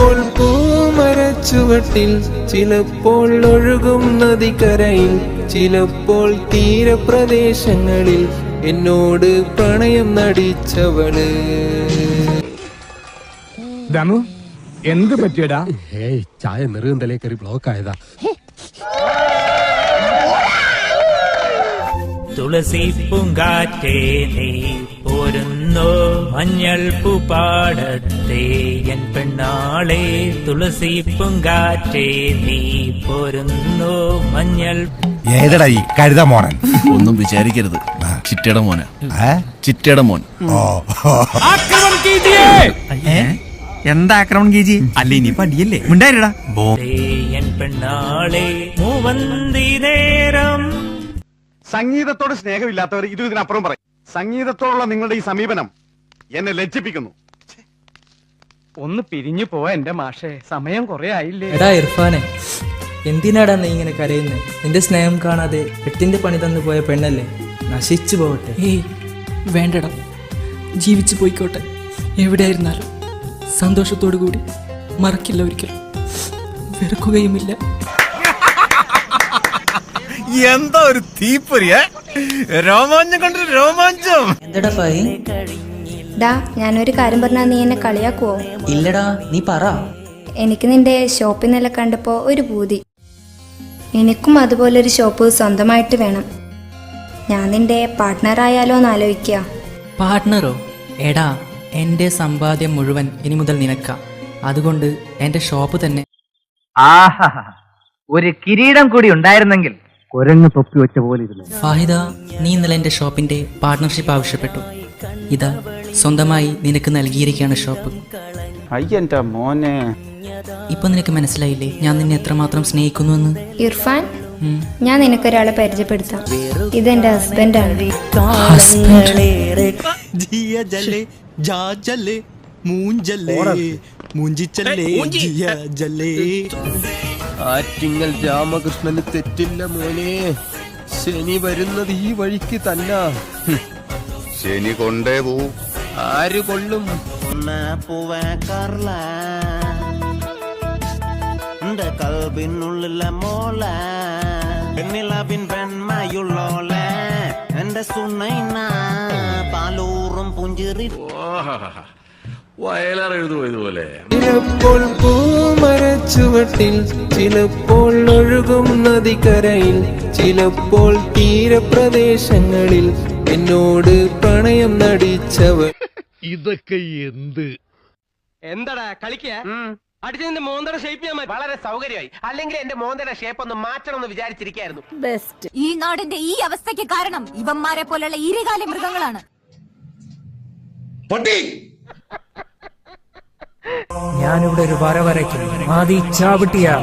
ചിലപ്പോൾ പൂമരച്ചുവട്ടിൽ, ചിലപ്പോൾ ഒഴുകും നദിക്കരയിൽ, ചിലപ്പോൾ തീരപ്രദേശങ്ങളിൽ എന്നോട് പ്രണയം നടിച്ചവള്. ദമു എന്ത് പറ്റിയടാ? ചായ നെറുകന്തലേ കയറി ബ്ലോക്ക് ആയതാ. തുളസി പൂങ്കാറ്റേ നീ പോരുന്നോ, മഞ്ഞൾ പൂപ്പാടത്തെ എൻ പെണ്ണാളെ. തുളസി പൂങ്കാറ്റേ നീ പോരുന്നോ, മഞ്ഞൾ. ഏതടാ ഈ കഴുത മോനൻ? ഒന്നും വിചാരിക്കരുത്, ചിറ്റയുടെ മോന. ചിറ്റയുടെ മോൻ. എന്താ ആക്രമണം കീജി? അല്ല ഇനി പടിയല്ലേ ഉണ്ടായിരടാ. എൻ പെണ്ണാളെ മൂവന്തി നേരം. സംഗീതത്തോട് സ്നേഹമില്ലാത്തവർ ഇത് ഇതിനപ്പുറം പറയും. സംഗീതത്തോടുള്ള നിങ്ങളുടെ ഈ സമീപനം എന്നെ ലജ്ജിപ്പിക്കുന്നു. ഒന്ന് പിരിഞ്ഞു പോവാ എന്റെ മാഷേ, സമയം കുറെ ആയില്ലേ. എടാ ഇർഫാനെ, എന്തിനാടാ നീ ഇങ്ങനെ കരയുന്നത്? നിന്റെ സ്നേഹം കാണാതെ എട്ടിന്റെ പണി തന്നു പോയ പെണ്ണല്ലേ, നശിച്ചു പോവട്ടെ. ഏയ് വേണ്ടടാ, ജീവിച്ചു പോയിക്കോട്ടെ. എവിടെയായിരുന്നാലും സന്തോഷത്തോടു കൂടി മറക്കില്ല, ഒരിക്കലും വെറുക്കുകയുമില്ല. എന്താ ഒരു തീപ്പൊരിയ രോമാഞ്ചം കണ്ടൊരു രോമാഞ്ചം. എന്താടാ ഫൈ? ഡാ, ഞാനൊരു കാര്യം പറഞ്ഞാൽ നീ എന്നെ കളിയാക്കുവോ? ഇല്ലടാ, നീ പറ. എനിക്ക് നിന്റെ ഷോപ്പിൽ നിന്നെല്ലാം കണ്ടപ്പോ ഒരു പൂതി. എനിക്കും അതുപോലൊരു ഷോപ്പ് സ്വന്തമായിട്ട് വേണം. ഞാൻ നിന്റെ പാർട്ട്ണറായാലോ എന്ന് ആലോചിക്കുക. പാർട്ട്ണറോ? എടാ, എൻ്റെ സമ്പാദ്യം മുഴുവൻ ഇനി മുതൽ നിനക്കാം. അതുകൊണ്ട് എൻ്റെ ഷോപ്പ് തന്നെ. ആഹാ, ഒരു കിരീടം കൂടി ഉണ്ടായിരുന്നെങ്കിൽ കുരങ്ങ് തൊപ്പി വെച്ച പോലെ ഇരുന്നു. ഫാഹിദ, നീ ഇന്നലെ എൻ്റെ ഷോപ്പിൻ്റെ പാർട്ട്ണർഷിപ്പ് ആവശ്യപ്പെട്ടു. ഇതാ, സ്വന്തമായി നിനക്ക് നൽകിയിരിക്കുകയാണ് ഷോപ്പ്. അയ്യന്റെ മോനെ, ഇപ്പൊ നിനക്ക് മനസ്സിലായില്ലേ ഞാൻ നിന്നെ എത്രമാത്രം സ്നേഹിക്കുന്നുവെന്ന്? ഇർഫാൻ, ഞാൻ നിനക്കൊരാളെ പരിചയപ്പെടുത്താം. ഇതെന്റെ ഹസ്ബൻഡാണ്. ആറ്റിങ്ങൽ രാമകൃഷ്ണന് തെറ്റില്ല മോനെ. ശനി വരുന്നത് ഈ വഴിക്ക് തന്നെ. ശനി കൊണ്ടേ പോവും. ആര് കൊള്ളും? കൽബിനുള്ളിലെ മോള പെണ്ണിലവിൻ പെൺമയുള്ളോള എന്റെ സുനൈന പാലൂറും പുഞ്ചിറി. വയലാർ എഴുതുപോലെ. ചിലപ്പോൾ പൂമരച്ചുവട്ടിൽ, ചിലപ്പോൾ ഒഴുകും നദിക്കരയിൽ, ചിലപ്പോൾ തീരപ്രദേശങ്ങളിൽ എന്നോട് പ്രണയം നടിച്ചവൾ. ഇതൊക്കെ എന്ത്? എന്താടാ കളിക്കാ? അടിച്ചതിന്റെ മോന്തയുടെ ഷേപ്പ് ഞാൻ വളരെ സൗകര്യമായി. അല്ലെങ്കിൽ എന്റെ മോന്തയുടെ ഷേപ്പ് ഒന്ന് മാറ്റണം എന്ന് വിചാരിച്ചിരിക്കായിരുന്നു. ഈ നാടിന്റെ ഈ അവസ്ഥയ്ക്ക് കാരണം ഇവന്മാരെ പോലുള്ള ഇരുകാലി മൃഗങ്ങളാണ്. ഞാനിവിടെ ഒരു വര വരയ്ക്കും. ആദി ചാവിട്ടിയാ.